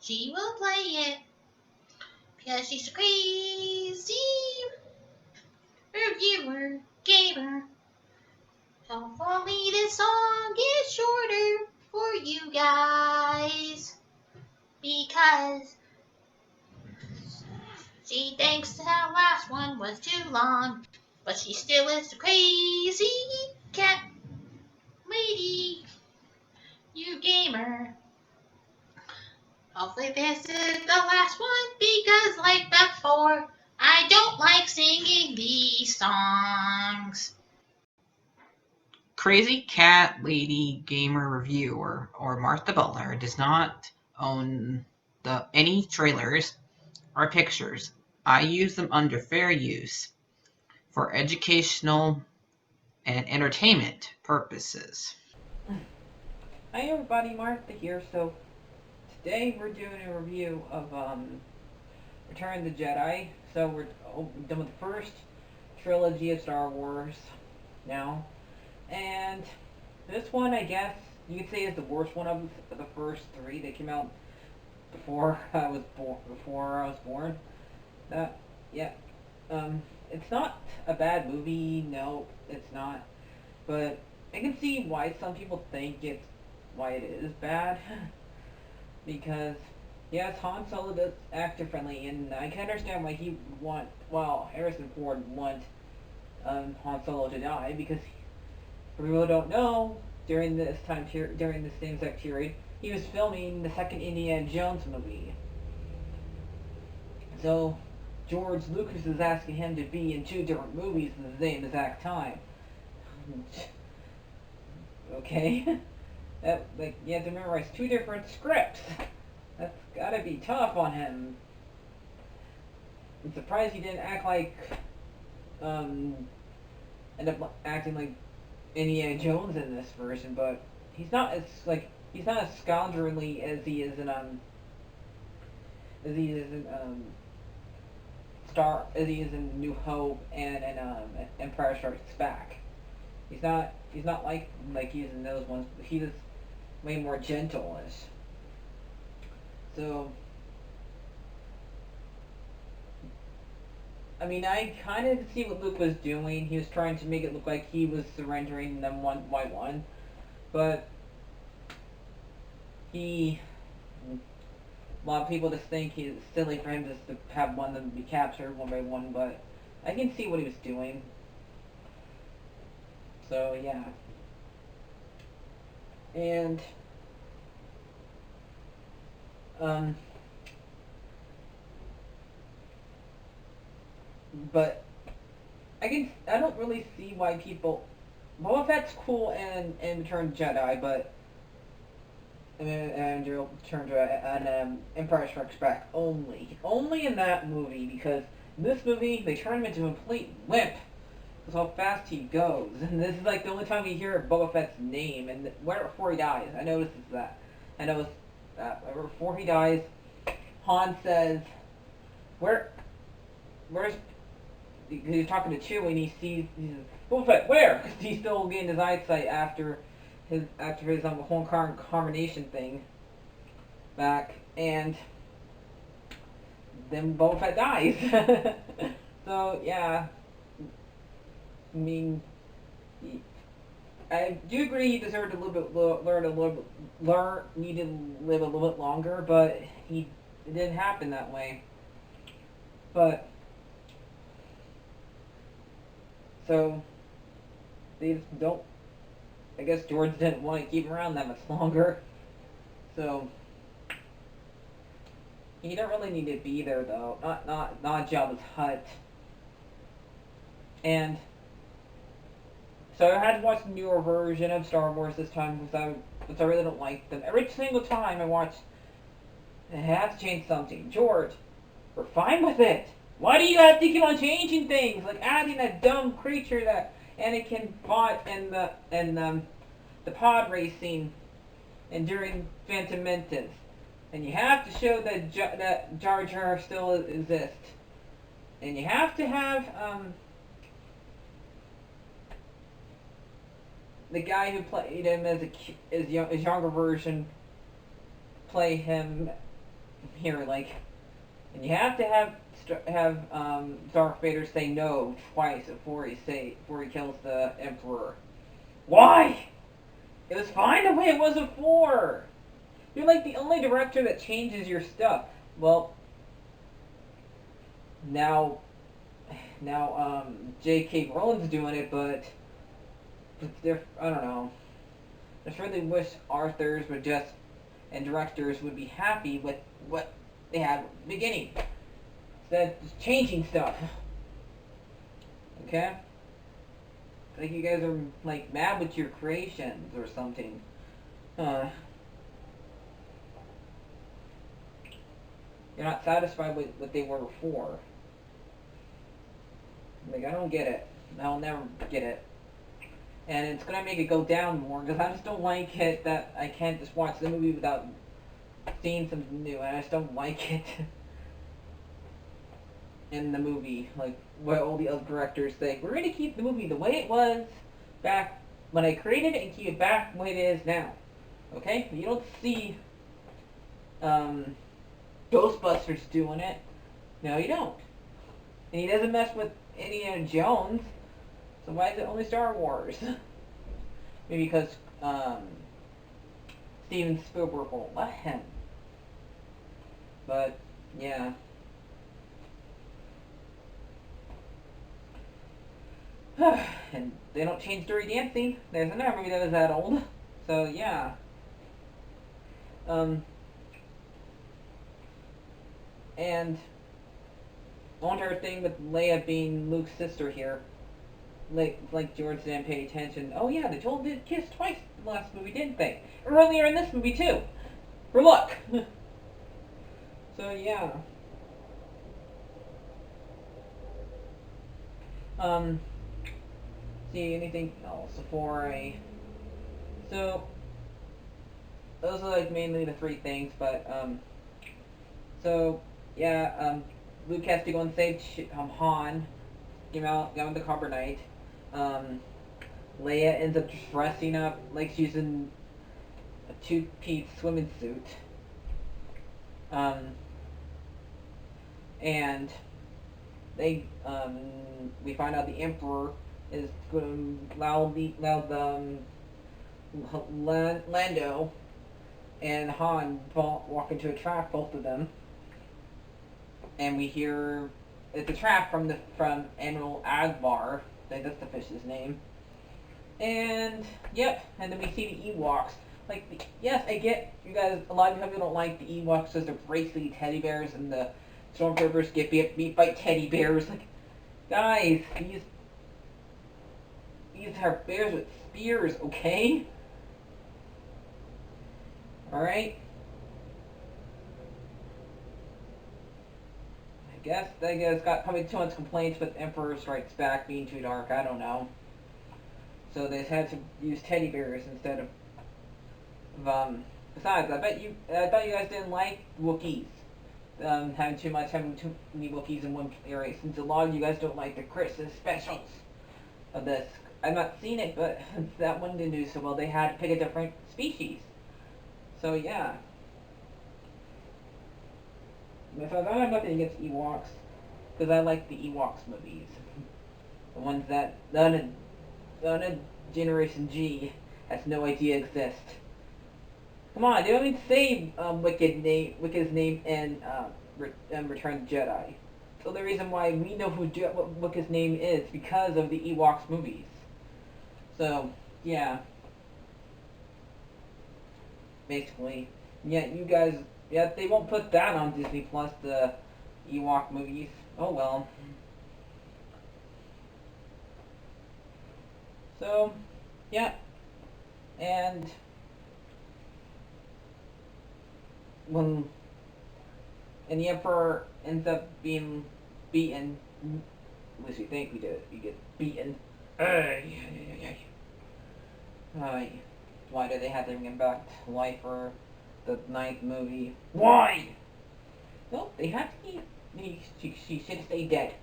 She will play it because she's a crazy reviewer, gamer. Hopefully this song is shorter for you guys because she thinks the last one was too long, but she still is a crazy cat lady, you gamer. Hopefully this is the last one because like before, I don't like singing these songs. Crazy Cat Lady Gamer Reviewer or Martha Butler does not own any trailers or pictures. I use them under fair use for educational and entertainment purposes. Hi everybody, Martha here. So today we're doing a review of Return of the Jedi. So we're done with the first trilogy of Star Wars now, and this one I guess you could say is the worst one of the first three that came out before I was born. That yeah, it's not a bad movie. No, it's not. But I can see why some people think why it is bad. Because yes, Han Solo does act differently, and I can understand why he would want. Well, Harrison Ford would want Han Solo to die because for people who don't know, during this during the same exact period, he was filming the second Indiana Jones movie. So George Lucas is asking him to be in two different movies at the same exact time. Okay, like you have to memorize two different scripts. That's gotta be tough on him. I'm surprised he didn't act like, um, end up acting like Indiana Jones in this version, but he's not as scoundrelly as he is in New Hope and in Empire Strikes Back. He's not like he is in those ones. But he is way more gentle-ish. So I mean, I kind of see what Luke was doing. He was trying to make it look like he was surrendering them one by one, but he. A lot of people just think it's silly for him just to have one of them be captured one by one, but I can see what he was doing. So yeah, and um, but I don't really see why people. Boba Fett's cool and Return of the Jedi, but and Return to Empire Strikes Back only in that movie because in this movie they turn him into a complete wimp. That's how fast he goes, and this is like the only time we hear Boba Fett's name, and right before he dies, I noticed that. I noticed that right before he dies, Han says, where's he's talking to Chewie and he says, Boba Fett, where? Because he's still getting his eyesight after his whole combination thing back, and then Boba Fett dies. So yeah, I mean, I do agree he deserved a little bit needed to live a little bit longer, but it didn't happen that way. But so they just don't. I guess George didn't want to keep him around that much longer, so he didn't really need to be there though. Not Jabba's hut. And so I had to watch the newer version of Star Wars this time because I really don't like them. Every single time I watch, I have to change something. George, we're fine with it. Why do you have to keep on changing things? Like adding that dumb creature that Anakin fought in the pod racing and during Phantom Menace. And you have to show that that Jar Jar still exists. And you have to have the guy who played him as his younger version play him here, like, and you have to have Darth Vader say no twice before he kills the Emperor. Why? It was fine the way it was before. You're like the only director that changes your stuff. Well, now J.K. Rowling's doing it, but I don't know. I just really wish authors would just and directors would be happy with what they had at the beginning instead of just changing stuff. Okay? I think you guys are like mad with your creations or something. You're not satisfied with what they were before. Like, I don't get it. I'll never get it. And it's gonna make it go down more because I just don't like it that I can't just watch the movie without seeing something new. And I just don't like it in the movie. Like what all the other directors think. We're gonna keep the movie the way it was back when I created it and keep it back the way it is now. Okay? You don't see Ghostbusters doing it. No, you don't. And he doesn't mess with Indiana Jones. So why is it only Star Wars? Maybe because Steven Spielberg won't let him. But yeah. And they don't change Dirty Dancing. There's another movie that is that old. So yeah. And on her thing with Leia being Luke's sister here. Like George didn't pay attention. Oh yeah, they told him to kiss twice in the last movie, didn't they? Earlier in this movie too. For luck. So yeah. See anything else before I? So those are like mainly the three things, but so yeah, Luke has to go and save Han. Get out the carbonite. Leia ends up dressing up like she's in a two-piece swimming suit. And they we find out the Emperor is going to allow Lando and Han walk into a trap, both of them, and we hear it's a trap from Admiral Akbar. That's the fish's name. And yep, and then we see the Ewoks. Like, yes, I get you guys. A lot of people don't like the Ewoks because they're basically teddy bears, and the stormtroopers get beat by teddy bears. Like, guys, these are bears with spears, okay? All right. I guess got probably too much complaints with Emperor Strikes Back being too dark. I don't know. So they had to use teddy bears instead of besides, I thought you guys didn't like Wookiees. Having too many Wookiees in one area, since a lot of you guys don't like the Christmas specials of this. I've not seen it, but that one didn't do so well. They had to pick a different species. So yeah. If I have nothing against Ewoks, because I like the Ewoks movies. The ones that none of Generation G has no idea exist. Come on, they don't even say Wicked's name in Return of the Jedi. So the reason why we know what Wicked's name is because of the Ewoks movies. So yeah, basically, yeah, you guys. Yeah, they won't put that on Disney Plus, the Ewok movies. Oh well. So, yeah. And the Emperor ends up being beaten, at least we think we did. We get beaten. Why did they have to bring him back to life for the 9th movie? Why? Well, they have to she should stay dead.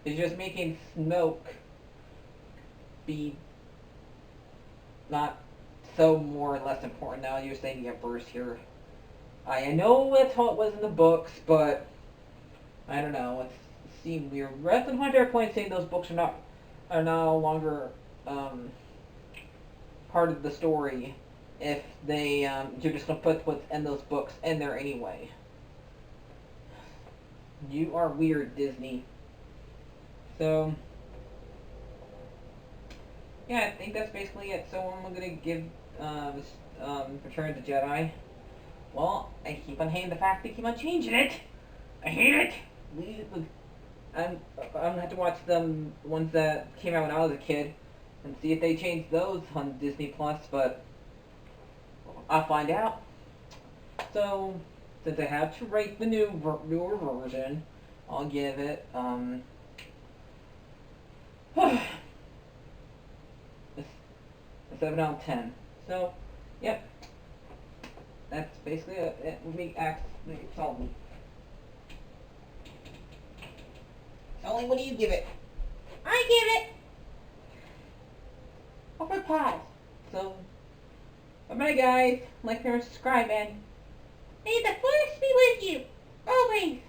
It's just making Snoke be not so more or less important now. You're saying the Emperor's here. I know that's how it was in the books, but I don't know. It seemed weird. Read some Hunter point saying those books are no longer part of the story if they you're just gonna put what's in those books in there anyway. You are weird, Disney. So yeah, I think that's basically it. So I'm gonna give Return of the Jedi. Well, I keep on hating the fact they keep on changing it. I hate it. I'm gonna have to watch the ones that came out when I was a kid and see if they changed those on Disney Plus. But I'll find out. So since I have to rate the newer version, I'll give it a 7 out of 10. So, yep. That's basically it. Me Sully. Sully, what do you give it? I give it a pie. So, bye guys. Like, share, subscribe, and may the force be with you always.